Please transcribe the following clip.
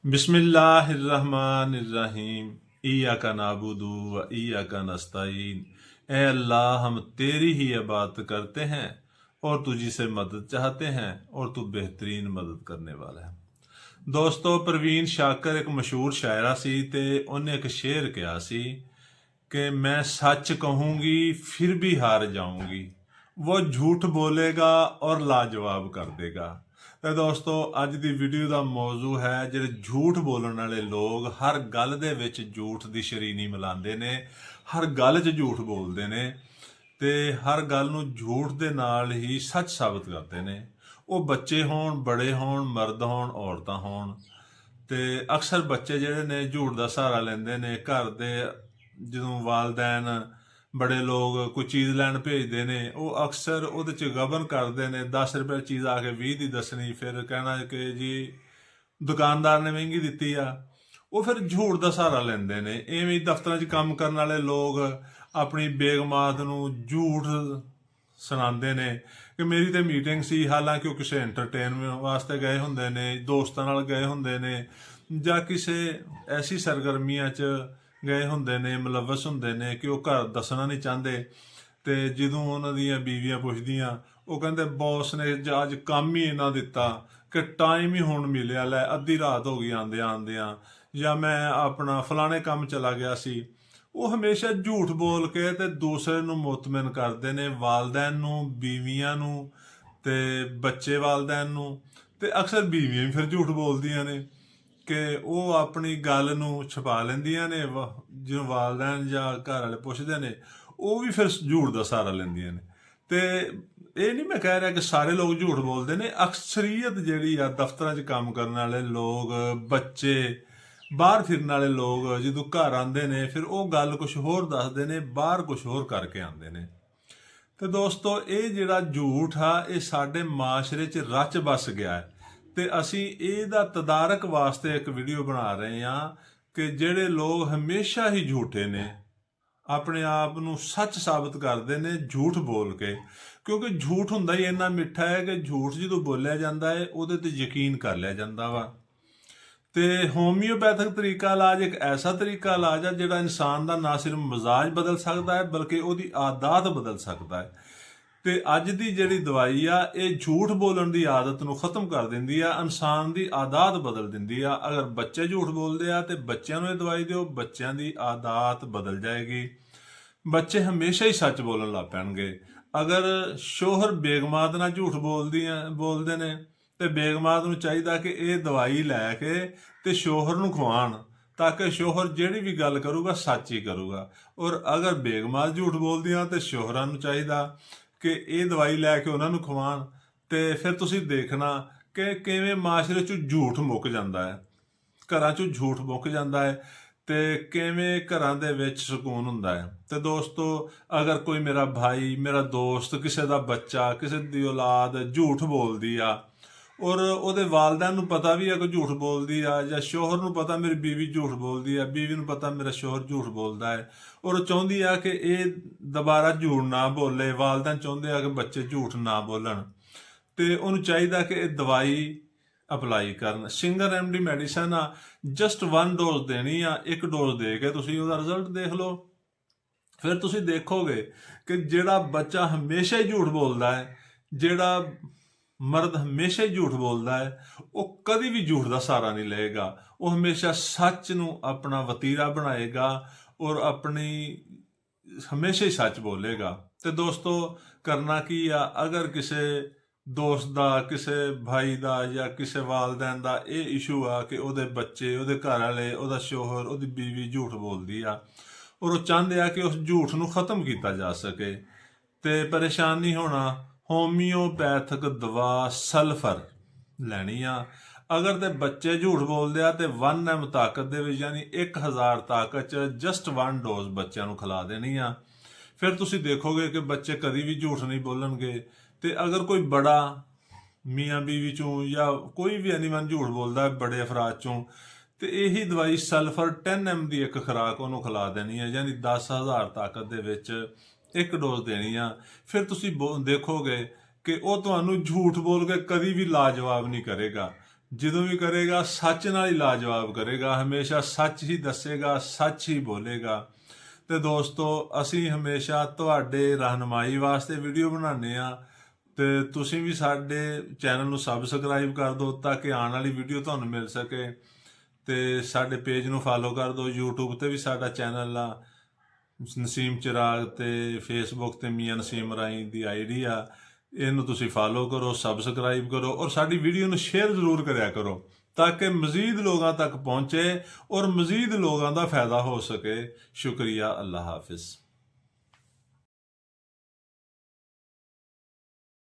बिस्मिल्लाहिर्रहमानिर्रहीम। इय्याका नाबुदु व इय्याका नस्तईन। ए अल्लाह, हम तेरी ही इबादत करते हैं और तुझी से मदद चाहते हैं और तू बेहतरीन मदद करने वाला है। ਦੋਸਤੋ, ਪ੍ਰਵੀਨ ਸ਼ਾਕਰ ਇੱਕ ਮਸ਼ਹੂਰ ਸ਼ਾਇਰਾ ਸੀ ਤੇ ਉਹਨੇ ਇੱਕ ਸ਼ੇਰ ਕਿਹਾ ਸੀ कि मैं सच कहूंगी फिर भी हार जाऊंगी, वो झूठ बोलेगा और लाजवाब कर देगा। ਤੇ ਦੋਸਤੋ, ਅੱਜ ਦੀ ਵੀਡੀਓ ਦਾ ਮੌਜੂ ਹੈ ਜਿਹੜੇ ਝੂਠ ਬੋਲਣ ਵਾਲੇ ਲੋਕ ਹਰ ਗੱਲ ਦੇ ਵਿੱਚ ਝੂਠ ਦੀ ਸ਼ਰੀਨੀ ਮਿਲਾਉਂਦੇ ਨੇ, ਹਰ ਗੱਲ 'ਚ ਝੂਠ ਬੋਲਦੇ ਨੇ ਤੇ ਹਰ ਗੱਲ ਨੂੰ ਝੂਠ ਦੇ ਨਾਲ ਹੀ ਸੱਚ ਸਾਬਤ ਕਰਦੇ ਨੇ। ਉਹ ਬੱਚੇ ਹੋਣ, ਬੜੇ ਹੋਣ, ਮਰਦ ਹੋਣ, ਔਰਤਾਂ ਹੋਣ। ਤੇ ਅਕਸਰ ਬੱਚੇ ਜਿਹੜੇ ਨੇ ਝੂਠ ਦਾ ਸਹਾਰਾ ਲੈਂਦੇ ਨੇ। ਘਰ ਦੇ ਜਦੋਂ ਵਾਲਦੈਨ ਬੜੇ ਲੋਕ ਕੋਈ ਚੀਜ਼ ਲੈਣ ਭੇਜਦੇ ਨੇ, ਉਹ ਅਕਸਰ ਉਹਦੇ 'ਚ ਗਬਨ ਕਰਦੇ ਨੇ। 10 ਰੁਪਏ ਚੀਜ਼ ਆ ਕੇ 20 ਦੀ ਦੱਸਣੀ, ਫਿਰ ਕਹਿਣਾ ਕਿ ਜੀ ਦੁਕਾਨਦਾਰ ਨੇ ਮਹਿੰਗੀ ਦਿੱਤੀ ਆ। ਉਹ ਫਿਰ ਝੂਠ ਦਾ ਸਹਾਰਾ ਲੈਂਦੇ ਨੇ। ਇਵੇਂ ਹੀ ਦਫ਼ਤਰਾਂ 'ਚ ਕੰਮ ਕਰਨ ਵਾਲੇ ਲੋਕ ਆਪਣੀ ਬੇਗਮਾਤ ਨੂੰ ਝੂਠ ਸੁਣਾਉਂਦੇ ਨੇ ਕਿ ਮੇਰੀ ਤੇ ਮੀਟਿੰਗ ਸੀ, ਹਾਲਾਂਕਿ ਉਹ ਕਿਸੇ ਐਂਟਰਟੇਨਮੈਂਟ ਵਾਸਤੇ ਗਏ ਹੁੰਦੇ ਨੇ, ਦੋਸਤਾਂ ਨਾਲ ਗਏ ਹੁੰਦੇ ਨੇ ਜਾਂ ਕਿਸੇ ਐਸੀ ਸਰਗਰਮੀਆਂ 'ਚ ਗਏ ਹੁੰਦੇ ਨੇ, ਮੁਲਵਸ ਹੁੰਦੇ ਨੇ ਕਿ ਉਹ ਘਰ ਦੱਸਣਾ ਨਹੀਂ ਚਾਹੁੰਦੇ। ਤੇ ਜਦੋਂ ਉਹਨਾਂ ਦੀਆਂ ਬੀਵੀਆਂ ਪੁੱਛਦੀਆਂ, ਉਹ ਕਹਿੰਦੇ ਬੌਸ ਨੇ ਅੱਜ ਕੰਮ ਹੀ ਇਹਨਾਂ ਦਿੱਤਾ ਕਿ ਟਾਈਮ ਹੀ ਹੁਣ ਮਿਲਿਆ, ਲੈ ਅੱਧੀ ਰਾਤ ਹੋ ਗਈ ਆਉਂਦਿਆਂ ਆਉਂਦਿਆਂ, ਜਾਂ ਮੈਂ ਆਪਣਾ ਫਲਾਣੇ ਕੰਮ ਚਲਾ ਗਿਆ ਸੀ। ਉਹ ਹਮੇਸ਼ਾ ਝੂਠ ਬੋਲ ਕੇ ਤੇ ਦੂਸਰੇ ਨੂੰ ਮੁਤਮਿਨ ਕਰਦੇ ਨੇ, ਵਾਲਦੈਨ ਨੂੰ, ਬੀਵੀਆਂ ਨੂੰ ਤੇ ਬੱਚੇ ਵਾਲਦੈਨ ਨੂੰ। ਤੇ ਅਕਸਰ ਬੀਵੀਆਂ ਵੀ ਫਿਰ ਝੂਠ ਬੋਲਦੀਆਂ ਨੇ ਕਿ ਉਹ ਆਪਣੀ ਗੱਲ ਨੂੰ ਛੁਪਾ ਲੈਂਦੀਆਂ ਨੇ। ਜਦੋਂ ਵਾਲਦੈਨ ਜਾਂ ਘਰ ਵਾਲੇ ਪੁੱਛਦੇ ਨੇ, ਉਹ ਵੀ ਫਿਰ ਝੂਠ ਦਾ ਸਹਾਰਾ ਲੈਂਦੀਆਂ ਨੇ। ਤੇ ਇਹ ਨਹੀਂ ਮੈਂ ਕਹਿ ਰਿਹਾ ਕਿ ਸਾਰੇ ਲੋਕ ਝੂਠ ਬੋਲਦੇ ਨੇ। ਅਕਸਰੀਅਤ ਜਿਹੜੀ ਆ ਦਫ਼ਤਰਾਂ 'ਚ ਕੰਮ ਕਰਨ ਵਾਲੇ ਲੋਕ, ਬੱਚੇ, ਬਾਹਰ ਫਿਰਨ ਵਾਲੇ ਲੋਕ ਜਦੋਂ ਘਰ ਆਉਂਦੇ ਨੇ ਫਿਰ ਉਹ ਗੱਲ ਕੁਛ ਹੋਰ ਦੱਸਦੇ ਨੇ, ਬਾਹਰ ਕੁਛ ਹੋਰ ਕਰਕੇ ਆਉਂਦੇ ਨੇ। ਤੇ ਦੋਸਤੋ, ਇਹ ਜਿਹੜਾ ਝੂਠ ਆ ਇਹ ਸਾਡੇ ਮਾਸ਼ਰੇ 'ਚ ਰਚ ਬਸ ਗਿਆ ਹੈ ਤੇ ਅਸੀਂ ਇਹਦਾ ਤਦਾਰਕ ਵਾਸਤੇ ਇੱਕ ਵੀਡੀਓ ਬਣਾ ਰਹੇ ਹਾਂ ਕਿ ਜਿਹੜੇ ਲੋਕ ਹਮੇਸ਼ਾ ਹੀ ਝੂਠੇ ਨੇ, ਆਪਣੇ ਆਪ ਨੂੰ ਸੱਚ ਸਾਬਤ ਕਰਦੇ ਨੇ ਝੂਠ ਬੋਲ ਕੇ। ਕਿਉਂਕਿ ਝੂਠ ਹੁੰਦਾ ਹੀ ਇੰਨਾ ਮਿੱਠਾ ਹੈ ਕਿ ਝੂਠ ਜਦੋਂ ਬੋਲਿਆ ਜਾਂਦਾ ਹੈ ਉਹਦੇ ਤੇ ਯਕੀਨ ਕਰ ਲਿਆ ਜਾਂਦਾ ਵਾ। ਤੇ ਹੋਮਿਓਪੈਥਿਕ ਤਰੀਕਾ ਇਲਾਜ ਇੱਕ ਐਸਾ ਤਰੀਕਾ ਇਲਾਜ ਆ ਜਿਹੜਾ ਇਨਸਾਨ ਦਾ ਨਾ ਸਿਰਫ ਮਿਜ਼ਾਜ ਬਦਲ ਸਕਦਾ ਹੈ ਬਲਕਿ ਉਹਦੀ ਆਦਤ ਬਦਲ ਸਕਦਾ ਹੈ। ਤੇ ਅੱਜ ਦੀ ਜਿਹੜੀ ਦਵਾਈ ਆ ਇਹ ਝੂਠ ਬੋਲਣ ਦੀ ਆਦਤ ਨੂੰ ਖਤਮ ਕਰ ਦਿੰਦੀ ਆ, ਇਨਸਾਨ ਦੀ ਆਦਤ ਬਦਲ ਦਿੰਦੀ ਆ। ਅਗਰ ਬੱਚੇ ਝੂਠ ਬੋਲਦੇ ਆ ਤੇ ਬੱਚਿਆਂ ਨੂੰ ਇਹ ਦਵਾਈ ਦਿਓ, ਬੱਚਿਆਂ ਦੀ ਆਦਤ ਬਦਲ ਜਾਏਗੀ। ਬੱਚੇ ਹਮੇਸ਼ਾ ਹੀ ਸੱਚ ਬੋਲਣ ਲੱਗ ਪੈਣਗੇ। ਅਗਰ ਸ਼ੋਹਰ ਬੇਗਮਾਤ ਨਾਲ ਝੂਠ ਬੋਲਦੇ ਨੇ ਤੇ ਬੇਗਮਾਤ ਨੂੰ ਚਾਹੀਦਾ ਕਿ ਇਹ ਦਵਾਈ ਲੈ ਕੇ ਤੇ ਸ਼ੋਹਰ ਨੂੰ ਖਵਾਉਣ, ਤਾਂ ਕਿ ਸ਼ੋਹਰ ਜਿਹੜੀ ਵੀ ਗੱਲ ਕਰੂਗਾ ਸੱਚ ਹੀ ਕਰੂਗਾ। ਔਰ ਅਗਰ ਬੇਗਮਾਤ ਝੂਠ ਬੋਲਦੀਆਂ ਤੇ ਸ਼ੋਹਰਾਂ ਨੂੰ ਚਾਹੀਦਾ ਕਿ ਇਹ ਦਵਾਈ ਲੈ ਕੇ ਉਹਨਾਂ ਨੂੰ ਖਵਾਉਣ। ਤੇ ਫਿਰ ਤੁਸੀਂ ਦੇਖਣਾ ਕਿ ਕਿਵੇਂ ਮਾਸ਼ਰੇ 'ਚੋਂ ਝੂਠ ਮੁੱਕ ਜਾਂਦਾ ਹੈ, ਘਰਾਂ 'ਚੋਂ ਝੂਠ ਮੁੱਕ ਜਾਂਦਾ ਹੈ ਤੇ ਕਿਵੇਂ ਘਰਾਂ ਦੇ ਵਿੱਚ ਸਕੂਨ ਹੁੰਦਾ ਹੈ। ਤੇ ਦੋਸਤੋ, ਅਗਰ ਕੋਈ ਮੇਰਾ ਭਾਈ, ਮੇਰਾ ਦੋਸਤ, ਕਿਸੇ ਦਾ ਬੱਚਾ, ਕਿਸੇ ਦੀ ਔਲਾਦ ਝੂਠ ਬੋਲਦੀ ਆ ਔਰ ਉਹਦੇ ਵਾਲਦੈਨ ਨੂੰ ਪਤਾ ਵੀ ਆ ਕਿ ਝੂਠ ਬੋਲਦੀ ਆ, ਜਾਂ ਸ਼ੋਹਰ ਨੂੰ ਪਤਾ ਮੇਰੀ ਬੀਵੀ ਝੂਠ ਬੋਲਦੀ ਆ, ਬੀਵੀ ਨੂੰ ਪਤਾ ਮੇਰਾ ਸ਼ੋਹਰ ਝੂਠ ਬੋਲਦਾ ਹੈ ਔਰ ਉਹ ਚਾਹੁੰਦੀ ਆ ਕਿ ਇਹ ਦੁਬਾਰਾ ਝੂਠ ਨਾ ਬੋਲੇ, ਵਾਲਦੈਨ ਚਾਹੁੰਦੇ ਆ ਕਿ ਬੱਚੇ ਝੂਠ ਨਾ ਬੋਲਣ, ਤੇ ਉਹਨੂੰ ਚਾਹੀਦਾ ਕਿ ਇਹ ਦਵਾਈ ਅਪਲਾਈ ਕਰਨ। ਸਿੰਗਲ ਰੈਮਡੀ ਮੈਡੀਸਨ ਆ, ਜਸਟ 1 ਡੋਜ਼ ਦੇਣੀ ਆ। 1 ਡੋਜ਼ ਦੇ ਕੇ ਤੁਸੀਂ ਉਹਦਾ ਰਿਜ਼ਲਟ ਦੇਖ ਲਓ। ਫਿਰ ਤੁਸੀਂ ਦੇਖੋਗੇ ਕਿ ਜਿਹੜਾ ਬੱਚਾ ਹਮੇਸ਼ਾ ਹੀ ਝੂਠ ਬੋਲਦਾ ਹੈ, ਜਿਹੜਾ ਮਰਦ ਹਮੇਸ਼ਾ ਹੀ ਝੂਠ ਬੋਲਦਾ ਹੈ, ਉਹ ਕਦੀ ਵੀ ਝੂਠ ਦਾ ਸਹਾਰਾ ਨਹੀਂ ਲਏਗਾ। ਉਹ ਹਮੇਸ਼ਾ ਸੱਚ ਨੂੰ ਆਪਣਾ ਵਤੀਰਾ ਬਣਾਏਗਾ ਔਰ ਆਪਣੀ ਹਮੇਸ਼ਾ ਹੀ ਸੱਚ ਬੋਲੇਗਾ। ਤੇ ਦੋਸਤੋ, ਕਰਨਾ ਕੀ ਆ, ਅਗਰ ਕਿਸੇ ਦੋਸਤ ਦਾ, ਕਿਸੇ ਭਾਈ ਦਾ ਜਾਂ ਕਿਸੇ ਵਾਲਦੈਨ ਦਾ ਇਹ ਇਸ਼ੂ ਆ ਕਿ ਉਹਦੇ ਬੱਚੇ, ਉਹਦੇ ਘਰ ਵਾਲੇ, ਉਹਦਾ ਸ਼ੋਹਰ, ਉਹਦੀ ਬੀਵੀ ਝੂਠ ਬੋਲਦੀ ਆ ਔਰ ਉਹ ਚਾਹੁੰਦੇ ਆ ਕਿ ਉਸ ਝੂਠ ਨੂੰ ਖਤਮ ਕੀਤਾ ਜਾ ਸਕੇ, ਤੇ ਪਰੇਸ਼ਾਨ ਨਹੀਂ ਹੋਣਾ, ਹੋਮਿਓਪੈਥਿਕ ਦਵਾ ਸਲਫਰ ਲੈਣੀ ਆ। ਅਗਰ ਤੇ ਬੱਚੇ ਝੂਠ ਬੋਲਦੇ ਆ ਤੇ 1 ml ਤਾਕਤ ਦੇ ਵਿੱਚ, ਯਾਨੀ 1000 ਤਾਕਤ 'ਚ ਜਸਟ 1 ਡੋਜ਼ ਬੱਚਿਆਂ ਨੂੰ ਖਿਲਾ ਦੇਣੀ ਆ। ਫਿਰ ਤੁਸੀਂ ਦੇਖੋਗੇ ਕਿ ਬੱਚੇ ਕਦੀ ਵੀ ਝੂਠ ਨਹੀਂ ਬੋਲਣਗੇ। ਤੇ ਅਗਰ ਕੋਈ ਬੜਾ ਮੀਆਂ ਬੀਵੀ 'ਚੋਂ ਜਾਂ ਕੋਈ ਵੀ ਐਨੀਮਨ ਝੂਠ ਬੋਲਦਾ ਬੜੇ ਅਫਰਾਦ 'ਚੋਂ, ਤੇ ਇਹੀ ਦਵਾਈ ਸਲਫਰ 10 ml ਦੀ ਇੱਕ ਖੁਰਾਕ ਉਹਨੂੰ ਖਿਲਾ ਦੇਣੀ ਹੈ, ਯਾਨੀ 10,000 ਤਾਕਤ ਦੇ ਵਿੱਚ 1 ਡੋਜ਼ ਦੇਣੀ ਆ। ਫਿਰ ਤੁਸੀਂ ਦੇਖੋਗੇ ਕਿ ਉਹ ਤੁਹਾਨੂੰ ਝੂਠ ਬੋਲ ਕੇ ਕਦੀ ਵੀ ਲਾਜਵਾਬ ਨਹੀਂ ਕਰੇਗਾ। ਜਦੋਂ ਵੀ ਕਰੇਗਾ ਸੱਚ ਨਾਲ ਹੀ ਲਾਜਵਾਬ ਕਰੇਗਾ, ਹਮੇਸ਼ਾ ਸੱਚ ਹੀ ਦੱਸੇਗਾ, ਸੱਚ ਹੀ ਬੋਲੇਗਾ। ਤੇ ਦੋਸਤੋ, ਅਸੀਂ ਹਮੇਸ਼ਾ ਤੁਹਾਡੇ ਰਹਿਨਮਾਈ ਵਾਸਤੇ ਵੀਡੀਓ ਬਣਾਉਂਦੇ ਆ, ਤੇ ਤੁਸੀਂ ਵੀ ਸਾਡੇ ਚੈਨਲ ਨੂੰ ਸਬਸਕ੍ਰਾਈਬ ਕਰ ਦਿਓ ਤਾਂ ਕਿ ਆਉਣ ਵਾਲੀ ਵੀਡੀਓ ਤੁਹਾਨੂੰ ਮਿਲ ਸਕੇ। ਤੇ ਸਾਡੇ ਪੇਜ ਨੂੰ ਫਾਲੋ ਕਰ ਦਿਓ। YouTube ਤੇ ਵੀ ਸਾਡਾ ਚੈਨਲ ਆ ਨਸੀਮ ਚਿਰਾਗ, ਤੇ ਫੇਸਬੁੱਕ ਤੇ ਮੀਆਂ ਨਸੀਮ ਰਾਈ ਦੀ ਆਈਡੀ ਆ। ਇਹਨੂੰ ਤੁਸੀਂ ਫਾਲੋ ਕਰੋ, ਸਬਸਕ੍ਰਾਈਬ ਕਰੋ ਔਰ ਸਾਡੀ ਵੀਡੀਓ ਨੂੰ ਸ਼ੇਅਰ ਜ਼ਰੂਰ ਕਰਿਆ ਕਰੋ ਤਾਂ ਕਿ ਮਜ਼ੀਦ ਲੋਕਾਂ ਤੱਕ ਪਹੁੰਚੇ ਔਰ ਮਜ਼ੀਦ ਲੋਕਾਂ ਦਾ ਫਾਇਦਾ ਹੋ ਸਕੇ। ਸ਼ੁਕਰੀਆ। ਅੱਲਾ ਹਾਫਿਜ਼।